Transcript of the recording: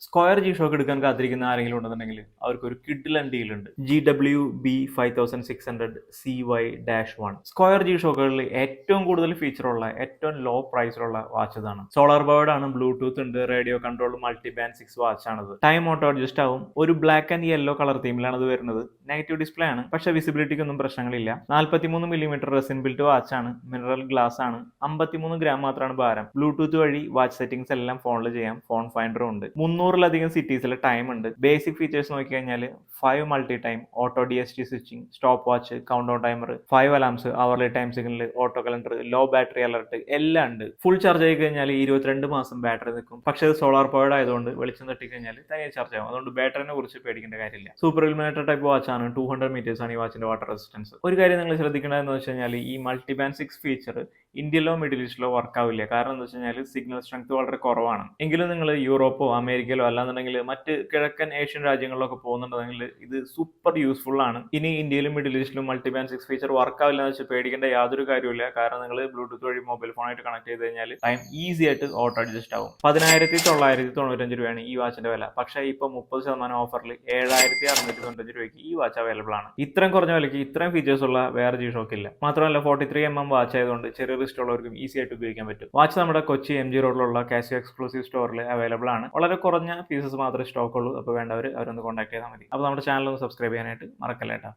Square G shock എടുക്കാൻ കാത്തിരിക്കുന്ന ആരെങ്കിലും ഉണ്ടെന്നുണ്ടെങ്കിൽ അവർക്ക് ഒരു കിഡിലൻ ഡീൽ ഉണ്ട്. GW-B5600 CY-1 സ്ക്വയർ ജി ഷോക്കുകളിൽ ഏറ്റവും കൂടുതൽ ഫീച്ചറുള്ള ഏറ്റവും ലോ പ്രൈസിലുള്ള വാച്ച് ഇതാണ്. സോളാർ പവേർഡ് ആണ്, ബ്ലൂടൂത്ത് ഉണ്ട്, radio control multi band 6 watch ആണത്. ടൈം ഓട്ടോ അഡ്ജസ്റ്റ് ആവും. ഒരു ബ്ലാക്ക് ആൻഡ് യെല്ലോ കളർ തീമിലാണ് ഇത് വരുന്നത്. നെഗറ്റീവ് ഡിസ്പ്ലേ ആണ്, പക്ഷേ വിസിബിലിറ്റിക്ക് ഒന്നും പ്രശ്നങ്ങളില്ല. 43mm റെസിൻ ബിൽറ്റ് വാച്ച് ആണ്, മിനറൽ ഗ്ലാസ് ആണ്, 53 ഗ്രാം മാത്രമാണ് ഭാരം. ബ്ലൂടൂത്ത് വഴി വാച്ച് സെറ്റിംഗ്സ് എല്ലാം ഫോണിൽ ചെയ്യാം. ഫോൺ ഫൈൻഡറും ഉണ്ട്. 300-ലധികം സിറ്റീസിലെ ടൈം ഉണ്ട്. ബേസിക് ഫീച്ചേഴ്സ് നോക്കിക്കഴിഞ്ഞാൽ 5 multi time, auto DST switching, stopwatch, countdown timer, 5 alarms, hourly time signal, auto calendar, low battery alert എല്ലാം ഉണ്ട്. ഫുൾ ചാർജ് ആയി കഴിഞ്ഞാൽ 22 മാസം ബാറ്ററി നിൽക്കും. പക്ഷേ ഇത് സോളാർ പവേർഡ് ആയതുകൊണ്ട് വെളിച്ചം തട്ടി കഴിഞ്ഞാൽ തനിയെ ചാർജ് ആവും. അതുകൊണ്ട് ബാറ്ററിനെ കുറിച്ച് പേടിക്കേണ്ട കാര്യമില്ല. സൂപ്പർ ഇലുമിനേറ്റർ ടൈപ്പ് വാച്ച് ആണ്. 200 മീറ്റേഴ്സ് ആണ് ഈ വാച്ചിന്റെ വാട്ടർ റെസിസ്റ്റൻസ്. ഒരു കാര്യം നിങ്ങൾ ശ്രദ്ധിക്കേണ്ടതെന്ന് വെച്ച് കഴിഞ്ഞാൽ ഈ മൾട്ടി ബാൻഡ് 6 ഫീച്ചർ ഇന്ത്യയിലോ മിഡിൽ ഈസ്റ്റിലോ വർക്ക് ആവില്ല. കാരണം എന്താ വെച്ച് കഴിഞ്ഞാൽ സിഗ്നൽ സ്ട്രെങ്ത് വളരെ കുറവാണ്. എങ്കിലും നിങ്ങൾ യൂറോപ്പോ അമേരിക്കയിലോ അല്ലാന്നുണ്ടെങ്കിൽ മറ്റ് കിഴക്കൻ ഏഷ്യൻ രാജ്യങ്ങളിലൊക്കെ പോകുന്നുണ്ടെങ്കിൽ ഇത് സൂപ്പർ യൂസ്ഫുൾ ആണ്. ഇനി ഇന്ത്യയിലും മിഡിൽ ഈസ്റ്റിലും മൾട്ടി ബാൻഡ് 6 ഫീച്ചർ വർക്ക് ആവില്ല എന്ന് വെച്ചാൽ പേടിക്കേണ്ട യാതൊരു കാര്യമില്ല. കാരണം നിങ്ങൾ ബ്ലൂടൂത്ത് വഴി മൊബൈൽ ഫോണായിട്ട് കണക്ട് ചെയ്ത് കഴിഞ്ഞാൽ ടൈം ഈസി ആയിട്ട് ഓട്ടോ അഡ്ജസ്റ്റ് ആവും. 1995 രൂപയാണ് ഈ വാച്ചിന്റെ വില. പക്ഷേ ഇപ്പൊ 30% ഓഫറിൽ 7695 രൂപയ്ക്ക് ഈ വാച്ച് അവൈലബിൾ ആണ്. ഇത്രയും കുറഞ്ഞ വിലയ്ക്ക് ഇത്രയും ഫീച്ചേഴ്സ് ഉള്ള വേറെ ജി ഷോക്ക് ഇല്ല. മാത്രമല്ല 43mm വാച്ച് ആയതുകൊണ്ട് ചെറിയ റിസ്റ്റ് ഉള്ളവർക്കും ഈസി ആയിട്ട് ഉപയോഗിക്കാൻ പറ്റും. വാച്ച് നമ്മുടെ കൊച്ചി MG റോഡിലുള്ള കാസിയോ എക്സ്ക്ലൂസീവ് സ്റ്റോറിൽ അവൈലബിൾ ആണ്. വളരെ കുറഞ്ഞ പീസസ് മാത്രമേ സ്റ്റോക്ക് ഉള്ളൂ. അപ്പോൾ വേണ്ടവർ അവരൊന്ന് കോൺടാക്ട് ചെയ്താൽ മതി. അപ്പോൾ നമ്മുടെ ചാനൽ ഒന്ന് സബ്സ്ക്രൈബ് ചെയ്യാനായിട്ട് മറക്കല്ലേട്ടാ.